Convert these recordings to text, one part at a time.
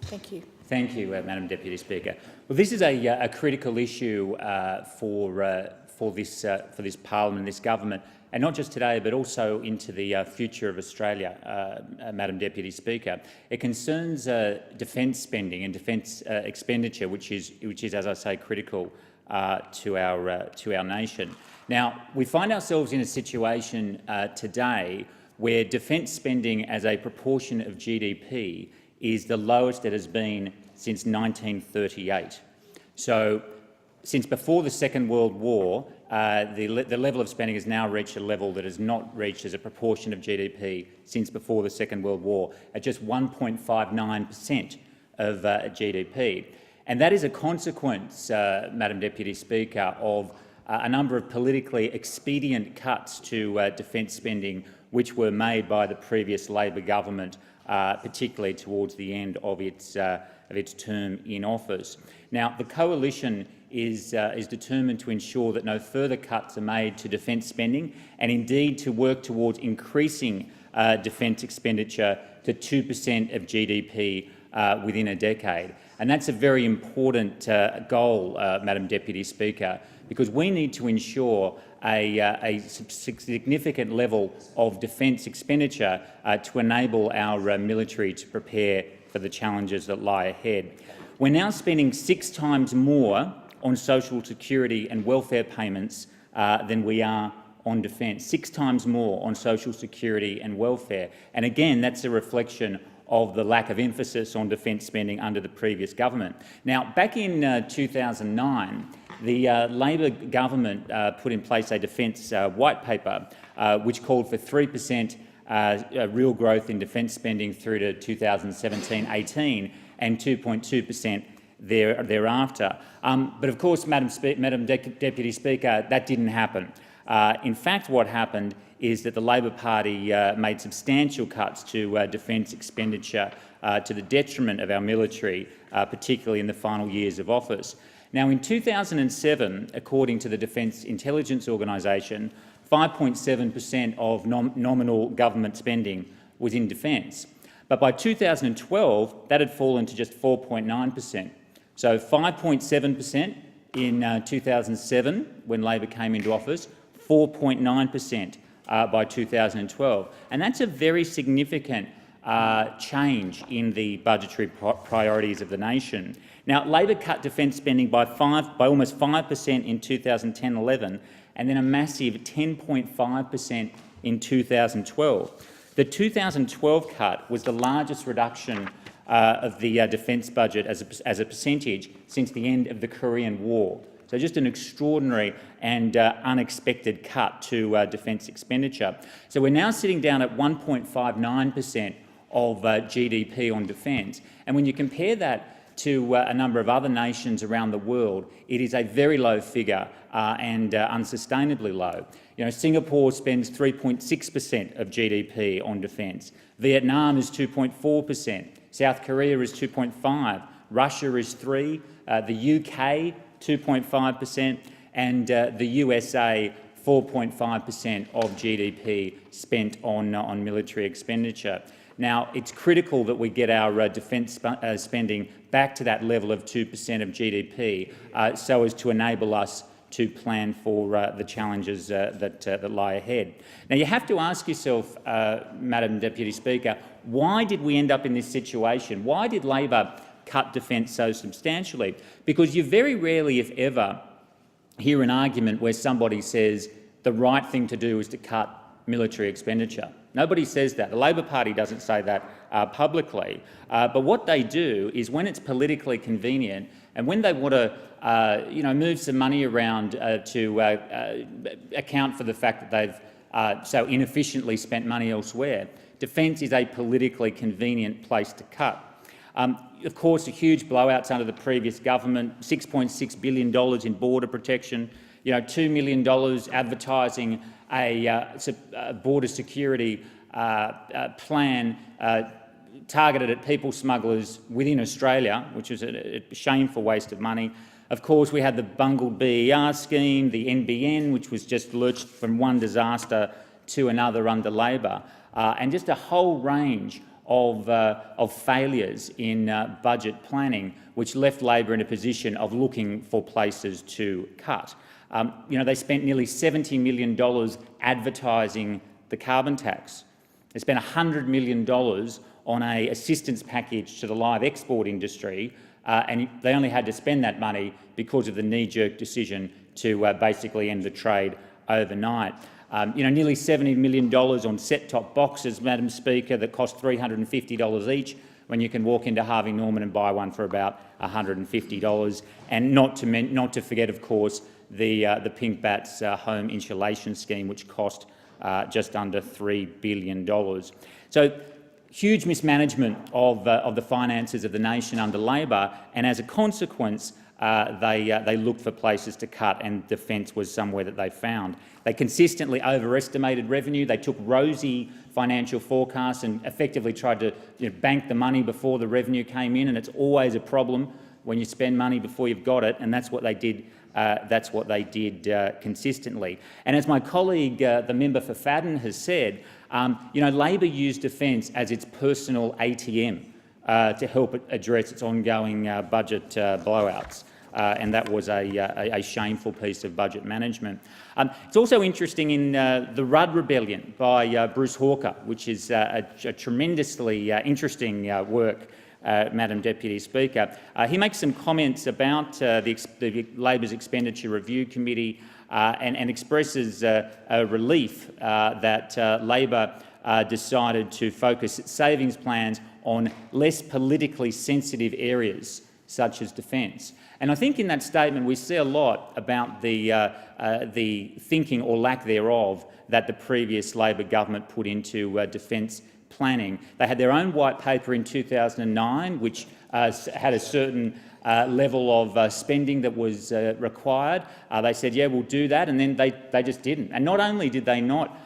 Thank you. Thank you, Madam Deputy Speaker. Well, this is a critical issue for this Parliament and this government, and not just today, but also into the future of Australia, Madam Deputy Speaker. It concerns defence spending and defence expenditure, which is, as I say, critical to our nation. Now, we find ourselves in a situation today where defence spending as a proportion of GDP is the lowest it has been since 1938. So, since before the Second World War, the level of spending has now reached a level that has not reached as a proportion of GDP since before the Second World War, at just 1.59% of GDP. And that is a consequence, Madam Deputy Speaker, of a number of politically expedient cuts to defence spending which were made by the previous Labor government, particularly towards the end of its term in office. Now, the coalition is determined to ensure that no further cuts are made to defence spending, and indeed to work towards increasing defence expenditure to 2% of GDP within a decade. And that's a very important goal, Madam Deputy Speaker, because we need to ensure a significant level of defence expenditure to enable our military to prepare for the challenges that lie ahead. We're now spending 6 times more on social security and welfare payments than we are on defence. 6 times more on social security and welfare. And again, that's a reflection of the lack of emphasis on defence spending under the previous government. Now, back in 2009, the Labor government put in place a defence white paper which called for 3% real growth in defence spending through to 2017-18 and 2.2% thereafter. But of course, Madam Deputy Speaker, that didn't happen. In fact, what happened is that the Labor Party made substantial cuts to defence expenditure to the detriment of our military, particularly in the final years of office. Now, in 2007, according to the Defence Intelligence Organisation, 5.7% of nominal government spending was in defence. But by 2012, that had fallen to just 4.9%. So 5.7% in 2007, when Labor came into office, 4.9% by 2012. And that's a very significant change in the budgetary priorities of the nation. Now, Labor cut defence spending by almost 5% in 2010-11, and then a massive 10.5% in 2012. The 2012 cut was the largest reduction of the defence budget as a percentage since the end of the Korean War. So just an extraordinary and unexpected cut to defence expenditure. So we're now sitting down at 1.59% of GDP on defence. And when you compare that to a number of other nations around the world, it is a very low figure and unsustainably low. You know, Singapore spends 3.6% of GDP on defence. Vietnam is 2.4%. South Korea is 2.5%. Russia is 3%. The UK 2.5%, and the USA 4.5% of GDP spent on military expenditure. Now, it's critical that we get our defence spending back to that level of 2% of GDP so as to enable us to plan for the challenges that lie ahead. Now, you have to ask yourself, Madam Deputy Speaker, why did we end up in this situation? Why did Labor cut defence so substantially? Because you very rarely, if ever, hear an argument where somebody says the right thing to do is to cut military expenditure. Nobody says that. The Labor Party doesn't say that publicly. But what they do is, when it's politically convenient and when they want to move some money around to account for the fact that they've so inefficiently spent money elsewhere, defence is a politically convenient place to cut. Of course, a huge blowouts under the previous government, $6.6 billion in border protection, $2 million advertising a border security plan targeted at people smugglers within Australia, which is a shameful waste of money. Of course, we had the bungled BER scheme, the NBN, which was just lurched from one disaster to another under Labor, and just a whole range of failures in budget planning, which left Labor in a position of looking for places to cut. They spent nearly $70 million advertising the carbon tax. They spent $100 million on an assistance package to the live export industry, and they only had to spend that money because of the knee-jerk decision to basically end the trade overnight. Nearly $70 million on set-top boxes, Madam Speaker, that cost $350 each, when you can walk into Harvey Norman and buy one for about $150. And not to forget, of course, the Pink Bats home insulation scheme, which cost just under $3 billion. So huge mismanagement of the finances of the nation under Labor, and as a consequence, they looked for places to cut, and defence was somewhere that they found. They consistently overestimated revenue. They took rosy financial forecasts and effectively tried to bank the money before the revenue came in, and it's always a problem when you spend money before you've got it, and that's what they did. Consistently. And as my colleague, the member for Fadden, has said, Labor used defence as its personal ATM to help it address its ongoing budget blowouts. And that was a shameful piece of budget management. It's also interesting in the Rudd Rebellion by Bruce Hawker, which is a tremendously interesting work, Madam Deputy Speaker. He makes some comments about the Labor's Expenditure Review Committee and expresses a relief that Labor decided to focus its savings plans on less politically sensitive areas such as defence. And I think in that statement we see a lot about the thinking or lack thereof that the previous Labor government put into defence planning. They had their own white paper in 2009, which had a certain level of spending that was required. They said, yeah, we'll do that, and then they just didn't. And not only did they not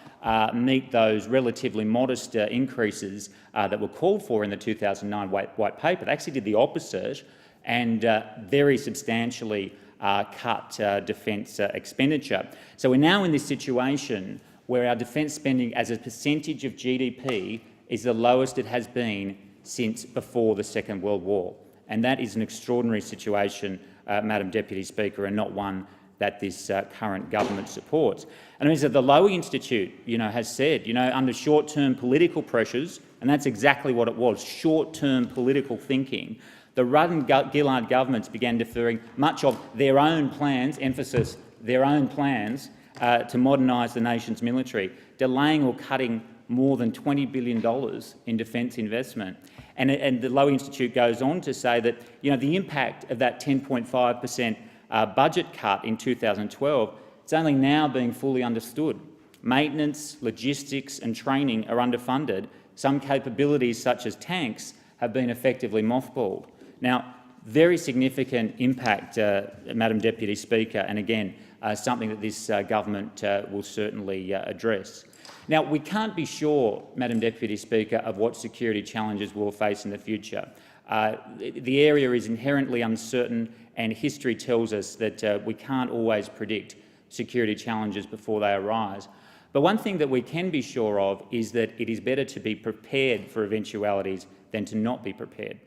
meet those relatively modest increases that were called for in the 2009 white paper, they actually did the opposite and very substantially cut defence expenditure. So we're now in this situation where our defence spending as a percentage of GDP is the lowest it has been since before the Second World War. And that is an extraordinary situation, Madam Deputy Speaker, and not one that this current government supports. And it means that the Lowy Institute, has said, under short-term political pressures, and that's exactly what it was, short-term political thinking, the Rudd and Gillard governments began deferring much of their own plans, emphasis, their own plans, to modernise the nation's military, delaying or cutting more than $20 billion in defence investment. And the Lowy Institute goes on to say that the impact of that 10.5% budget cut in 2012, it's only now being fully understood. Maintenance, logistics and training are underfunded. Some capabilities, such as tanks, have been effectively mothballed. Now, very significant impact, Madam Deputy Speaker, and again, something that this government will certainly address. Now, we can't be sure, Madam Deputy Speaker, of what security challenges we'll face in the future. The area is inherently uncertain, and history tells us that we can't always predict security challenges before they arise. But one thing that we can be sure of is that it is better to be prepared for eventualities than to not be prepared.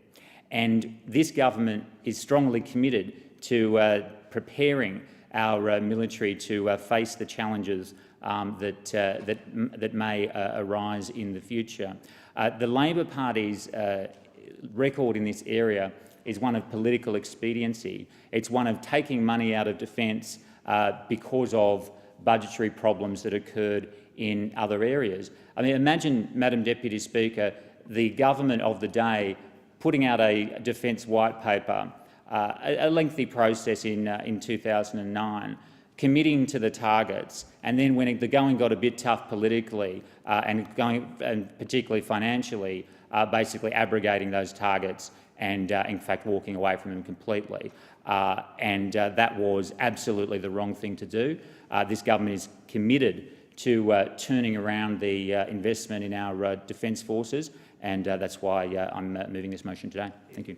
And this government is strongly committed to preparing our military to face the challenges that may arise in the future. The Labor Party's record in this area is one of political expediency. It's one of taking money out of defence because of budgetary problems that occurred in other areas. I mean, imagine, Madam Deputy Speaker, the government of the day putting out a defence white paper, a lengthy process in 2009, committing to the targets, and then when the going got a bit tough politically and particularly financially, basically abrogating those targets and in fact walking away from them completely. That was absolutely the wrong thing to do. This government is committed to turning around the investment in our defence forces, and that's why I'm moving this motion today. Thank you.